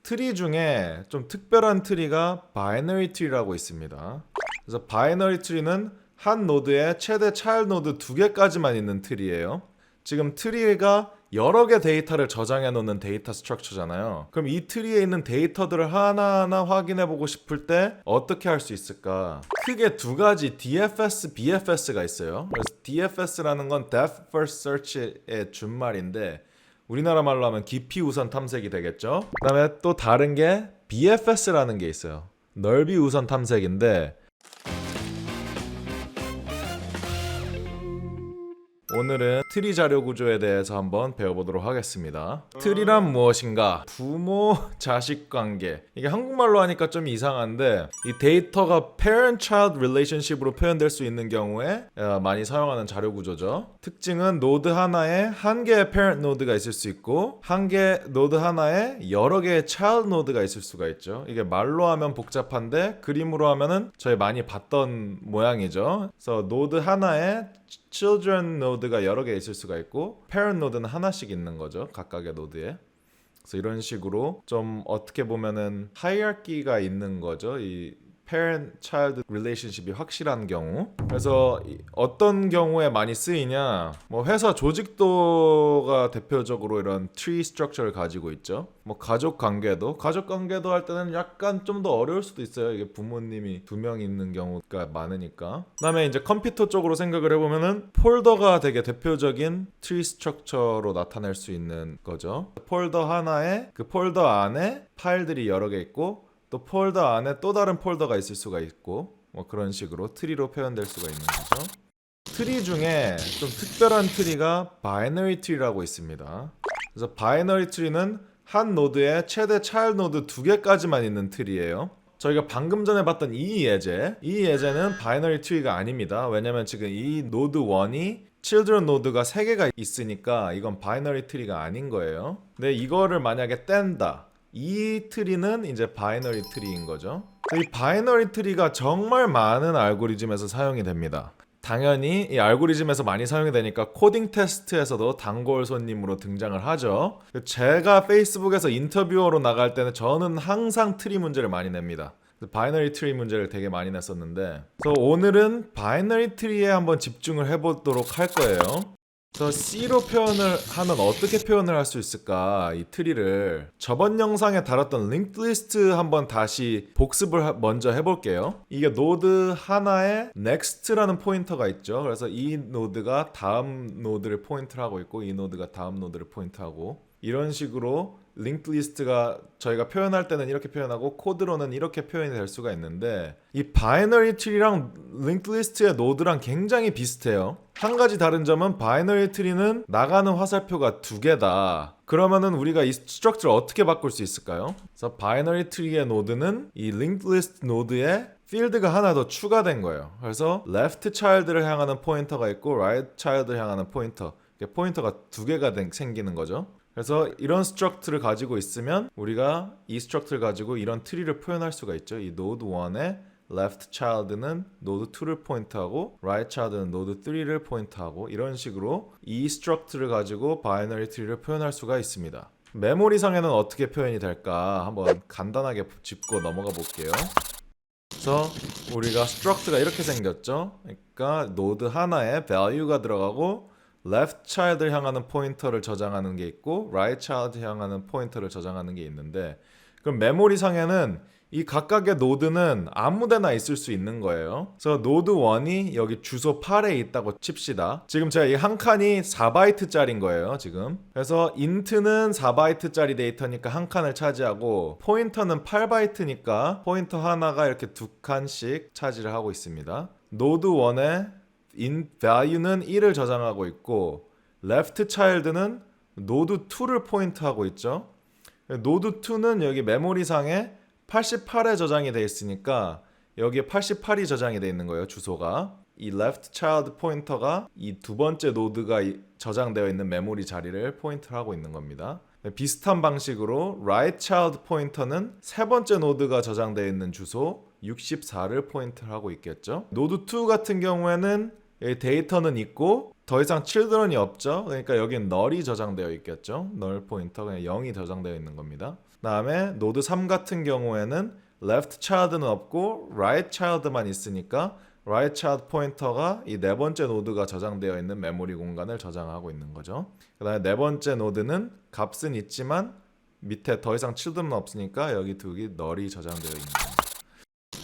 트리 중에 좀 특별한 트리가 바이너리 트리라고 있습니다. 그래서 바이너리 트리는 한 노드에 최대 차일드 노드 2개까지만 있는 트리예요. 지금 트리가 여러 개 데이터를 저장해 놓는 데이터 스트럭처잖아요. 그럼 이 트리에 있는 데이터들을 하나하나 확인해 보고 싶을 때 어떻게 할 수 있을까? 크게 두 가지 DFS, BFS가 있어요. 그래서 DFS라는 건 Depth First Search의 준말인데 우리나라 말로 하면 깊이 우선 탐색이 되겠죠. 그 다음에 또 다른 게 BFS라는 게 있어요. 넓이 우선 탐색인데 오늘은 트리 자료 구조에 대해서 한번 배워보도록 하겠습니다. 트리란 무엇인가? 부모 자식 관계. 이게 한국말로 하니까 좀 이상한데 이 데이터가 parent-child relationship으로 표현될 수 있는 경우에 많이 사용하는 자료 구조죠. 특징은 노드 하나에 한 개의 parent 노드가 있을 수 있고 한 개 노드 하나에 여러 개의 child 노드가 있을 수가 있죠. 이게 말로 하면 복잡한데 그림으로 하면은 저희 많이 봤던 모양이죠. 그래서 노드 하나에 children 노드가 여러 개 있을 수가 있고 parent 노드는 하나씩 있는 거죠. 각각의 노드에. 그래서 이런 식으로 좀 어떻게 보면은 하이어키가 있는 거죠. 이 parent-child relationship이 확실한 경우. 그래서 어떤 경우에 많이 쓰이냐? 뭐 회사 조직도가 대표적으로 이런 tree structure를 가지고 있죠. 뭐 가족 관계도 할 때는 약간 좀 더 어려울 수도 있어요. 이게 부모님이 2명 있는 경우가 많으니까. 그다음에 이제 컴퓨터 쪽으로 생각을 해보면은 폴더가 되게 대표적인 tree structure로 나타낼 수 있는 거죠. 폴더 하나에 그 폴더 안에 파일들이 여러 개 있고 또 폴더 안에 또 다른 폴더가 있을 수가 있고 뭐 그런 식으로 트리로 표현될 수가 있는 거죠. 트리 중에 좀 특별한 트리가 바이너리 트리라고 있습니다. 그래서 바이너리 트리는 한 노드에 최대 차일드 노드 2개까지만 있는 트리예요. 저희가 방금 전에 봤던 이 예제는 바이너리 트리가 아닙니다. 왜냐면 지금 이 노드 1이 children 노드가 3개가 있으니까 이건 바이너리 트리가 아닌 거예요. 근데 이거를 만약에 뗀다. 이 트리는 이제 바이너리 트리인 거죠. 이 바이너리 트리가 정말 많은 알고리즘에서 사용이 됩니다. 당연히 이 알고리즘에서 많이 사용이 되니까 코딩 테스트에서도 단골 손님으로 등장을 하죠. 제가 페이스북에서 인터뷰어로 나갈 때는 저는 항상 트리 문제를 많이 냅니다. 바이너리 트리 문제를 되게 많이 냈었는데 그래서 오늘은 바이너리 트리에 한번 집중을 해보도록 할 거예요. 그래서 C로 표현을 하면 어떻게 표현을 할 수 있을까? 이 트리를 저번 영상에 다뤘던 linked list 한번 다시 복습을 먼저 해볼게요. 이게 노드 하나에 next라는 포인터가 있죠. 그래서 이 노드가 다음 노드를 포인트를 하고 있고 이 노드가 다음 노드를 포인트하고 이런 식으로 linked list가 저희가 표현할 때는 이렇게 표현하고 코드로는 이렇게 표현이 될 수가 있는데 이 바이너리 트리랑 linked list의 노드랑 굉장히 비슷해요. 한 가지 다른 점은 바이너리 트리는 나가는 화살표가 2개다. 그러면은 우리가 이 스트럭처를 어떻게 바꿀 수 있을까요? 그래서 바이너리 트리의 노드는 이 linked list 노드에 필드가 하나 더 추가된 거예요. 그래서 left child를 향하는 포인터가 있고 right child를 향하는 포인터가 2개가 생기는 거죠. 그래서 이런 스트럭처를 가지고 있으면 우리가 이 스트럭처를 가지고 이런 트리를 표현할 수가 있죠. 이 노드 1에 left child는 노드 2를 포인트하고 right child는 노드 3를 포인트하고 이런 식으로 이 스트럭처를 가지고 바이너리 트리를 표현할 수가 있습니다. 메모리상에는 어떻게 표현이 될까 한번 간단하게 짚고 넘어가 볼게요. 그래서 우리가 스트럭처가 이렇게 생겼죠. 그러니까 노드 하나에 value가 들어가고 left child를 향하는 포인터를 저장하는 게 있고 right child 향하는 포인터를 저장하는 게 있는데 그럼 메모리상에는 이 각각의 노드는 아무데나 있을 수 있는 거예요. 그래서 노드 1이 여기 주소 8에 있다고 칩시다. 지금 제가 이 한 칸이 4바이트짜리인 거예요. 지금. 그래서 int는 4바이트짜리 데이터니까 한 칸을 차지하고 포인터는 8바이트니까 포인터 하나가 이렇게 2칸씩 차지를 하고 있습니다. 노드 1에 value는 1을 저장하고 있고 left child는 노드 2를 포인트하고 있죠. 노드 2는 여기 메모리상에 88에 저장이 되어 있으니까 여기에 88이 저장이 되어 있는 거예요. 주소가. 이 left child 포인터가 이 두 번째 노드가 저장되어 있는 메모리 자리를 포인트를 하고 있는 겁니다. 비슷한 방식으로 right child 포인터는 세 번째 노드가 저장되어 있는 주소 64를 포인트를 하고 있겠죠. 노드 2 같은 경우에는 데이터는 있고 더 이상 children이 없죠. 그러니까 여기는 null이 저장되어 있겠죠. null 포인터 그냥 0이 저장되어 있는 겁니다. 다음에 노드 3 같은 경우에는 left child는 없고 right child만 있으니까 right child 포인터가 이 네 번째 노드가 저장되어 있는 메모리 공간을 저장하고 있는 거죠. 그 다음에 네 번째 노드는 값은 있지만 밑에 더 이상 children은 없으니까 여기 두기 널이 저장되어 있는 거예요.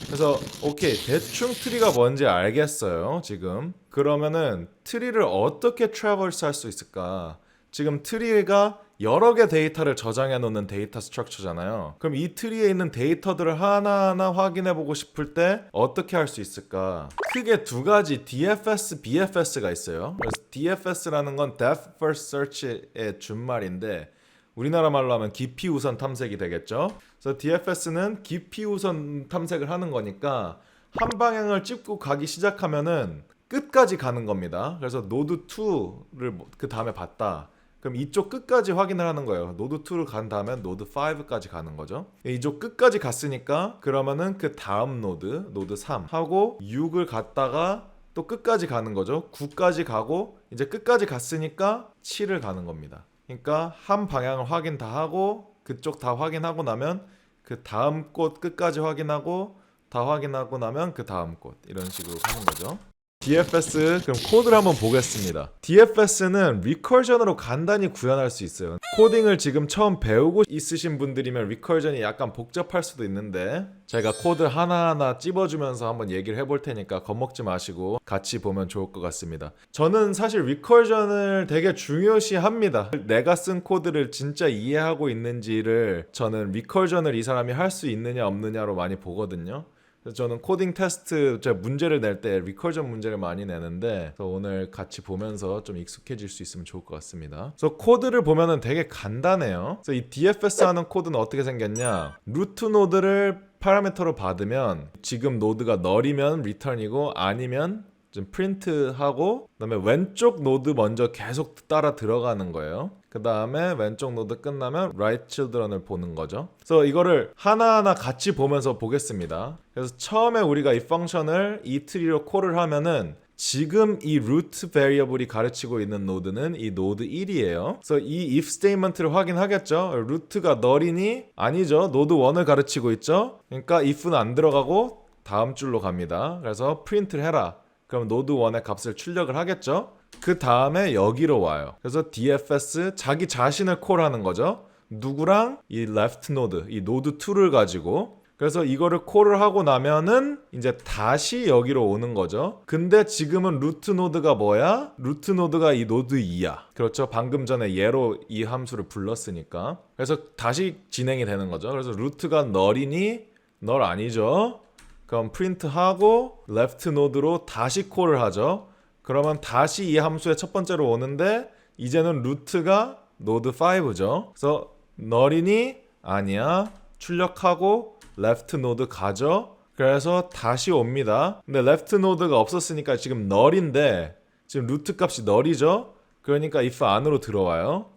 그래서 오케이, 대충 트리가 뭔지 알겠어요 지금. 그러면은 트리를 어떻게 트래버스 할 수 있을까? 지금 트리가 여러 개 데이터를 저장해 놓는 데이터 스트럭처잖아요. 그럼 이 트리에 있는 데이터들을 하나하나 확인해 보고 싶을 때 어떻게 할 수 있을까? 크게 두 가지 DFS, BFS가 있어요. 그래서 DFS라는 건 Depth First Search의 준말인데 우리나라 말로 하면 깊이 우선 탐색이 되겠죠. 그래서 DFS는 깊이 우선 탐색을 하는 거니까 한 방향을 찍고 가기 시작하면은 끝까지 가는 겁니다. 그래서 노드 2를 그 다음에 봤다. 그럼 이쪽 끝까지 확인을 하는 거예요. 노드 2를 간 다음에 노드 5까지 가는 거죠. 이쪽 끝까지 갔으니까 그러면은 그 다음 노드 3 하고 6을 갔다가 또 끝까지 가는 거죠. 9까지 가고 이제 끝까지 갔으니까 7을 가는 겁니다. 그러니까 한 방향을 확인 다 하고 그쪽 다 확인하고 나면 그 다음 곳 끝까지 확인하고 다 확인하고 나면 그 다음 곳, 이런 식으로 하는 거죠. DFS 그럼 코드를 한번 보겠습니다. DFS는 리커전으로 간단히 구현할 수 있어요. 코딩을 지금 처음 배우고 있으신 분들이면 리커전이 약간 복잡할 수도 있는데 제가 코드 하나하나 찝어주면서 한번 얘기를 해볼 테니까 겁먹지 마시고 같이 보면 좋을 것 같습니다. 저는 사실 리커전을 되게 중요시합니다. 내가 쓴 코드를 진짜 이해하고 있는지를 저는 리커전을 이 사람이 할 수 있느냐 없느냐로 많이 보거든요. 그래서 저는 코딩 테스트 제가 문제를 낼 때 리커전 문제를 많이 내는데 그래서 오늘 같이 보면서 좀 익숙해질 수 있으면 좋을 것 같습니다. 그래서 코드를 보면은 되게 간단해요. 그래서 이 DFS 하는 코드는 어떻게 생겼냐? 루트 노드를 파라미터로 받으면 지금 노드가 널이면 리턴이고 아니면 좀 프린트하고 그다음에 왼쪽 노드 먼저 계속 따라 들어가는 거예요. 그 다음에 왼쪽 노드 끝나면 right children을 보는 거죠. 그래서 이거를 하나하나 같이 보면서 보겠습니다. 그래서 처음에 우리가 이 펑션을 이 트리로 콜을 하면은 지금 이 root variable이 가르치고 있는 노드는 이 노드 1이에요. 그래서 이 if statement를 확인하겠죠. root가 널이니? 아니죠. 노드 1을 가르치고 있죠. 그러니까 if는 안 들어가고 다음 줄로 갑니다. 그래서 print를 해라. 그럼 노드 1의 값을 출력을 하겠죠. 그 다음에 여기로 와요. 그래서 DFS 자기 자신을 콜하는 거죠. 누구랑? 이 left node, 이 노드 2를 가지고. 그래서 이거를 콜을 하고 나면은 이제 다시 여기로 오는 거죠. 근데 지금은 루트 노드가 뭐야? 루트 노드가 이 노드 2야. 그렇죠. 방금 전에 얘로 이 함수를 불렀으니까. 그래서 다시 진행이 되는 거죠. 그래서 루트가 널이니? 널 아니죠. 그럼 프린트하고 레프트 노드로 다시 콜을 하죠. 그러면 다시 이 함수의 첫 번째로 오는데 이제는 루트가 노드 5죠. 그래서 널이니? 아니야. 출력하고 레프트 노드 가죠. 그래서 다시 옵니다. 근데 레프트 노드가 없었으니까 지금 널인데 지금 루트 값이 널이죠. 그러니까 if 안으로 들어와요.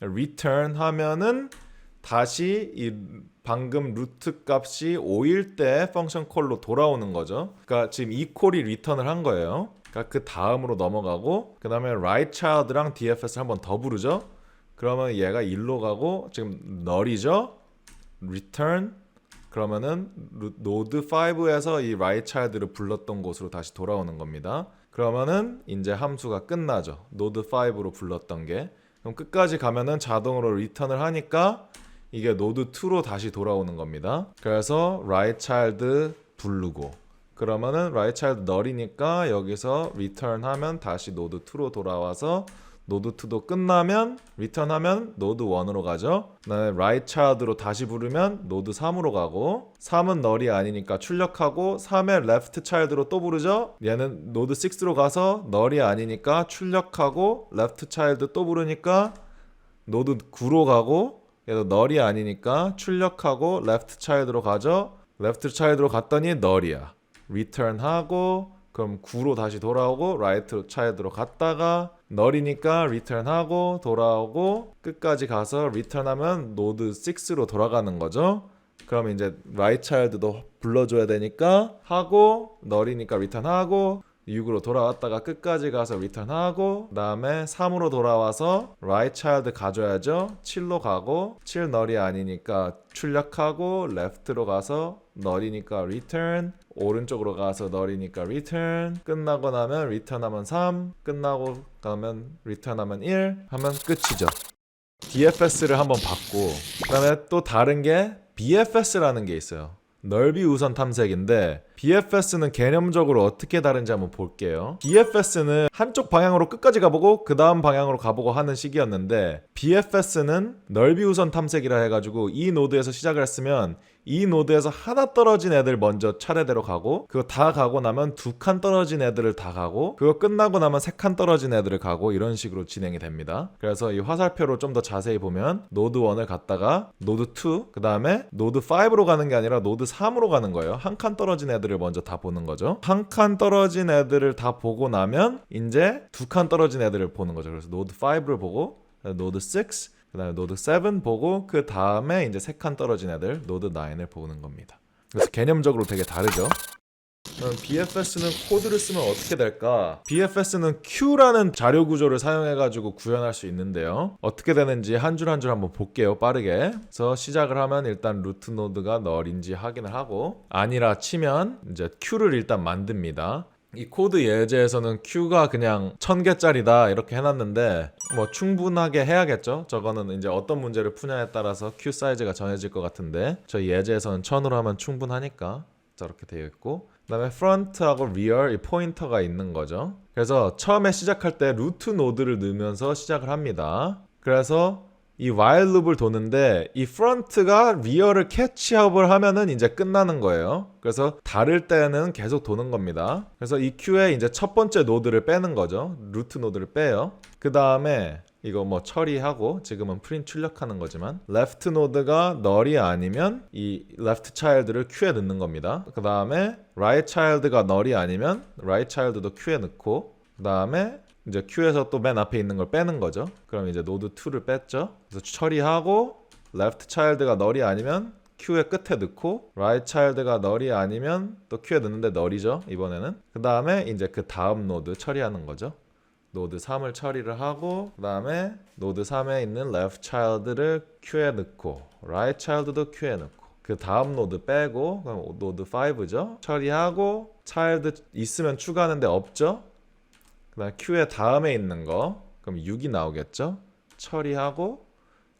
return 하면은 다시 이 방금 루트 값이 5일 때 펑션 콜로 돌아오는 거죠. 그러니까 지금 이 콜이 리턴을 한 거예요. 그러니까 그 다음으로 넘어가고 그 다음에 right child랑 DFS 한 번 더 부르죠. 그러면 얘가 1로 가고 지금 널이죠. return 그러면은 노드 5에서 이 right child를 불렀던 곳으로 다시 돌아오는 겁니다. 그러면은 이제 함수가 끝나죠. 노드 5로 불렀던 게. 그럼 끝까지 가면은 자동으로 리턴을 하니까 이게 노드 2로 다시 돌아오는 겁니다. 그래서 right child 부르고 그러면은 right child 널이니까 여기서 return 하면 다시 노드 2로 돌아와서 노드 2도 끝나면 return 하면 노드 1으로 가죠. 그다음에 right child로 다시 부르면 노드 3으로 가고 3은 널이 아니니까 출력하고 3의 left child로 또 부르죠. 얘는 노드 6로 가서 널이 아니니까 출력하고 left child 또 부르니까 노드 9로 가고 얘도 널이 아니니까 출력하고 left child로 가죠. left child로 갔더니 널이야. return 하고 그럼 9로 다시 돌아오고 right child로 갔다가 널이니까 return 하고 돌아오고 끝까지 가서 return 하면 노드 6로 돌아가는 거죠. 그럼 이제 right child도 불러줘야 되니까 하고 널이니까 return 하고 6으로 돌아왔다가 끝까지 가서 return하고 그 다음에 3으로 돌아와서 right child 가져야죠. 7로 가고 7 널이 아니니까 출력하고 left로 가서 널이니까 return, 오른쪽으로 가서 널이니까 return, 끝나고 나면 return하면 3, 끝나고 나면 return하면 1 하면 끝이죠. DFS를 한번 봤고 그 다음에 또 다른 게 BFS라는 게 있어요. 넓이 우선 탐색인데 BFS는 개념적으로 어떻게 다른지 한번 볼게요. BFS는 한쪽 방향으로 끝까지 가보고 그 다음 방향으로 가보고 하는 식이었는데 BFS는 넓이 우선 탐색이라 해가지고 이 노드에서 시작을 했으면 이 노드에서 하나 떨어진 애들 먼저 차례대로 가고 그거 다 가고 나면 2칸 떨어진 애들을 다 가고 그거 끝나고 나면 3칸 떨어진 애들을 가고 이런 식으로 진행이 됩니다. 그래서 이 화살표로 좀 더 자세히 보면 노드 1을 갔다가 노드 2 그 다음에 노드 5로 가는 게 아니라 노드 3으로 가는 거예요. 한 칸 떨어진 애들을 먼저 다 보는 거죠. 한 칸 떨어진 애들을 다 보고 나면 이제 2칸 떨어진 애들을 보는 거죠. 그래서 노드 5를 보고 노드 6 그 다음에 노드 7 보고 그 다음에 이제 3칸 떨어진 애들 노드 9을 보는 겁니다. 그래서 개념적으로 되게 다르죠. 그럼 BFS는 코드를 쓰면 어떻게 될까? BFS는 Q라는 자료 구조를 사용해가지고 구현할 수 있는데요. 어떻게 되는지 한 줄 한 줄 한번 볼게요. 빠르게. 그래서 시작을 하면 일단 루트 노드가 널인지 확인을 하고 아니라 치면 이제 Q를 일단 만듭니다. 이 코드 예제에서는 Q가 그냥 1000개짜리다 이렇게 해놨는데 뭐 충분하게 해야겠죠. 저거는 이제 어떤 문제를 푸냐에 따라서 Q 사이즈가 정해질 것 같은데 저희 예제에서는 1000으로 하면 충분하니까 저렇게 되어 있고 그 다음에 front하고 rear 이 포인터가 있는 거죠. 그래서 처음에 시작할 때 루트 노드를 넣으면서 시작을 합니다. 그래서 이 while loop을 도는데 이 front가 rear를 캐치업을 하면은 이제 끝나는 거예요. 그래서 다를 때는 계속 도는 겁니다. 그래서 이 큐에 이제 첫 번째 노드를 빼는 거죠. 루트 노드를 빼요. 그 다음에 이거 뭐 처리하고 지금은 프린트 출력하는 거지만 left 노드가 널이 아니면 이 left child를 큐에 넣는 겁니다. 그 다음에 right child가 널이 아니면 right child도 큐에 넣고 그 다음에 이제 큐에서 또 맨 앞에 있는 걸 빼는 거죠. 그럼 이제 노드 2를 뺐죠. 그래서 처리하고 left child가 널이 아니면 큐의 끝에 넣고 right child가 널이 아니면 또 큐에 넣는데 널이죠. 이번에는 그 다음에 이제 그 다음 노드 처리하는 거죠. 노드 3을 처리를 하고 그 다음에 노드 3에 있는 left child를 큐에 넣고 right child도 큐에 넣고 그 다음 노드 빼고 그럼 노드 5죠. 처리하고 child 있으면 추가하는데 없죠. 그 다음에 큐의 다음에 있는 거 그럼 6이 나오겠죠. 처리하고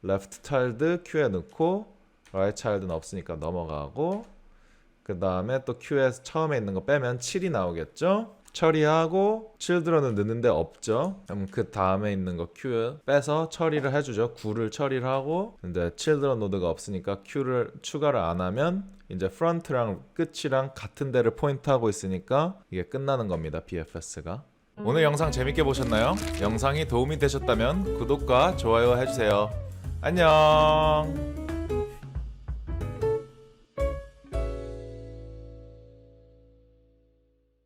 left child 큐에 넣고 right child는 없으니까 넘어가고 그 다음에 또 큐에 처음에 있는 거 빼면 7이 나오겠죠. 처리하고 children은 넣는데 없죠. 그럼 그 다음에 있는 거 Q 빼서 처리를 해주죠. 9를 처리를 하고 근데 children 노드가 없으니까 Q를 추가를 안 하면 이제 front랑 끝이랑 같은 데를 포인트하고 있으니까 이게 끝나는 겁니다. BFS가. 오늘 영상 재밌게 보셨나요? 영상이 도움이 되셨다면 구독과 좋아요 해주세요. 안녕.